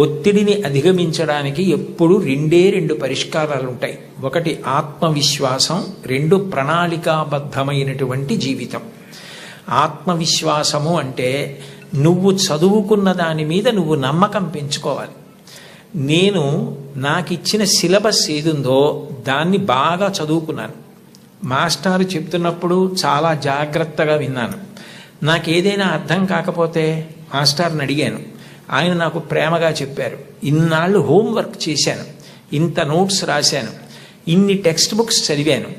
ఒత్తిడిని అధిగమించడానికి ఎప్పుడు రెండు పరిష్కారాలు ఉంటాయి. ఒకటి ఆత్మవిశ్వాసం, రెండు ప్రణాళికాబద్ధమైనటువంటి జీవితం. ఆత్మవిశ్వాసము అంటే నువ్వు చదువుకున్న దాని మీద నువ్వు నమ్మకం పెంచుకోవాలి. నాకు ఇచ్చిన సిలబస్ ఏదుందో దాన్ని బాగా చదువుకున్నాను. మాస్టారు చెప్తున్నప్పుడు చాలా జాగ్రత్తగా విన్నాను. నాకు ఏదైనా అర్థం కాకపోతే మాస్టర్ని అడిగాను. ఆయన నాకు ప్రేమగా చెప్పారు. ఇన్నాళ్ళు హోంవర్క్ చేశాను, ఇంత నోట్స్ రాశాను, ఇన్ని టెక్స్ట్ బుక్స్ చదివాను,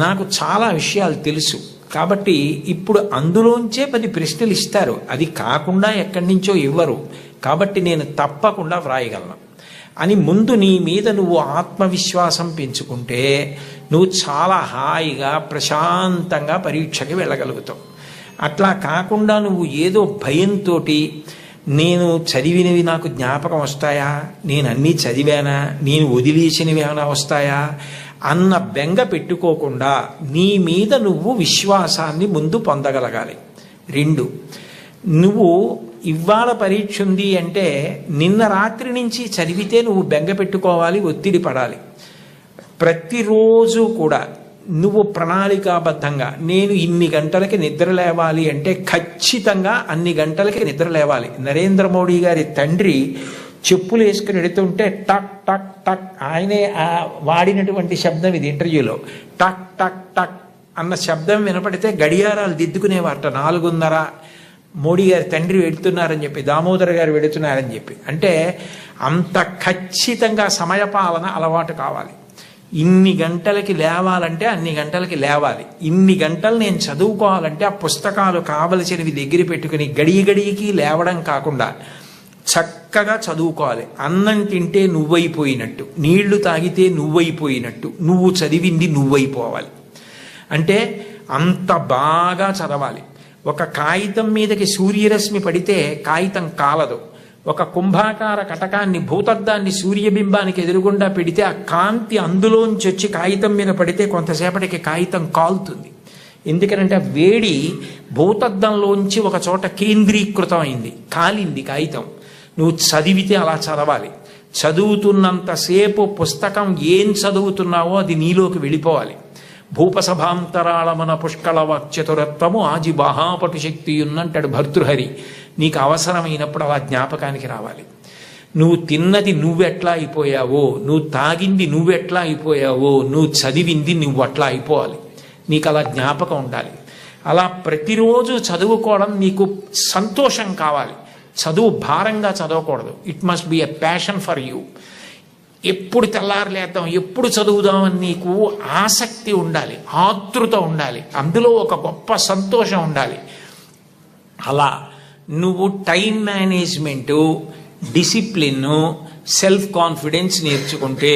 నాకు చాలా విషయాలు తెలుసు. కాబట్టి ఇప్పుడు అందులోంచే 10 ప్రశ్నలు ఇస్తారు, అది కాకుండా ఎక్కడి నుంచో ఇవ్వరు. కాబట్టి నేను తప్పకుండా వ్రాయగలను అని ముందు నీ మీద నువ్వు ఆత్మవిశ్వాసం పెంచుకుంటే నువ్వు చాలా హాయిగా ప్రశాంతంగా పరీక్షకి వెళ్ళగలుగుతావు. అట్లా కాకుండా నువ్వు ఏదో భయంతో నేను చదివినవి నాకు జ్ఞాపకం వస్తాయా, నేను అన్నీ చదివానా, నేను వదిలేసినవి ఏమైనా వస్తాయా అన్న బెంగ పెట్టుకోకుండా నీ మీద నువ్వు విశ్వాసాన్ని ముందు పొందగలగాలి. 2, నువ్వు ఇవాళ పరీక్ష ఉంది అంటే నిన్న రాత్రి నుంచి చదివితే నువ్వు బెంగ పెట్టుకోవాలి, ఒత్తిడి పడాలి. ప్రతిరోజు కూడా నువ్వు ప్రణాళికాబద్ధంగా నేను ఇన్ని గంటలకి నిద్ర లేవాలి అంటే ఖచ్చితంగా అన్ని గంటలకి నిద్ర లేవాలి. నరేంద్ర మోడీ గారి తండ్రి చెప్పులు వేసుకుని వెడుతుంటే టక్ టక్ టక్, ఆయనే వాడినటువంటి శబ్దం ఇది ఇంటర్వ్యూలో. టక్ టక్ టక్ అన్న శబ్దం వినపడితే గడియారాలు దిద్దుకునేవారట. 4:30 మోడీ గారి తండ్రి వెడుతున్నారని చెప్పి, దామోదర్ గారు వెడుతున్నారని చెప్పి. అంటే అంత ఖచ్చితంగా సమయపాలన అలవాటు కావాలి. ఇన్ని గంటలకి లేవాలంటే అన్ని గంటలకి లేవాలి. ఇన్ని గంటలు నేను చదువుకోవాలంటే ఆ పుస్తకాలు కావలసినవి దగ్గర పెట్టుకుని గడియకి లేవడం కాకుండా చక్కగా చదువుకోవాలి. అన్నం తింటే నువ్వైపోయినట్టు, నీళ్లు తాగితే నువ్వైపోయినట్టు, నువ్వు చదివింది నువ్వైపోవాలి. అంటే అంత బాగా చదవాలి. ఒక కాగితం మీదకి సూర్యరశ్మి పడితే కాగితం కాలదు. ఒక కుంభాకార కటకాన్ని, భూతద్దాన్ని సూర్యబింబానికి ఎదురుగుండా పెడితే ఆ కాంతి అందులోంచి వచ్చి కాగితం మీద పడితే కొంతసేపటికి కాగితం కాలుతుంది. ఎందుకనంటే వేడి భూతద్దంలోంచి ఒక చోట కేంద్రీకృతం అయింది, కాలింది కాగితం. నువ్వు చదివితే అలా చదవాలి. చదువుతున్నంతసేపు పుస్తకం ఏం చదువుతున్నావో అది నీలోకి వెళ్ళిపోవాలి. భూపసభాంతరాళమన పుష్కళ వాక్చతురత్వము ఆజి బాహాపటు శక్తి ఉన్నంటాడు భర్తృహరి. నీకు అవసరమైనప్పుడు అలా జ్ఞాపకానికి రావాలి. నువ్వు తిన్నది నువ్వెట్లా అయిపోయావో, నువ్వు తాగింది నువ్వెట్లా అయిపోయావో, నువ్వు చదివింది నువ్వు అట్లా అయిపోవాలి. నీకు అలా జ్ఞాపకం ఉండాలి. అలా ప్రతిరోజు చదువుకోవడం నీకు సంతోషం కావాలి. చదువు భారంగా చదవకూడదు. It must be a passion for you. ఎప్పుడు తెల్లారలేద్దాం, ఎప్పుడు చదువుదామని నీకు ఆసక్తి ఉండాలి, ఆతృత ఉండాలి, అందులో ఒక గొప్ప సంతోషం ఉండాలి. అలా నువ్వు time management, discipline, self confidence నేర్చుకుంటే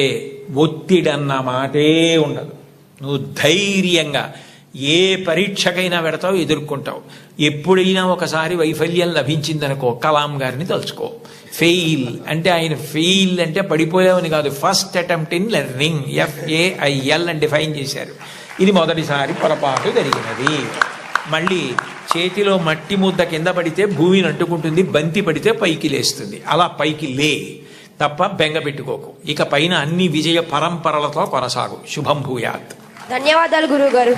ఒత్తిడి అన్న మాటే ఉండదు. నువ్వు ధైర్యంగా ఏ పరీక్షకైనా పెడతావు, ఎదుర్కొంటావు. ఎప్పుడైనా ఒకసారి వైఫల్యం లభించిందనుకో, కలాం గారిని తలుచుకో. ఫెయిల్ అంటే ఆయన ఫెయిల్ అంటే పడిపోయావని కాదు, first attempt in learning, FAIL అని డిఫైన్ చేశారు. ఇది మొదటిసారి పొరపాటు జరిగినది. మళ్ళీ చేతిలో మట్టి ముద్ద కింద పడితే భూమిని అంటుకుంటుంది, బంతి పడితే పైకి లేస్తుంది. అలా పైకి లే తప్ప బెంగ పెట్టుకోకు. ఇక పైన అన్ని విజయ పరంపరలతో కొనసాగు. శుభం భూయాత్. ధన్యవాదాలు గురువు గారు.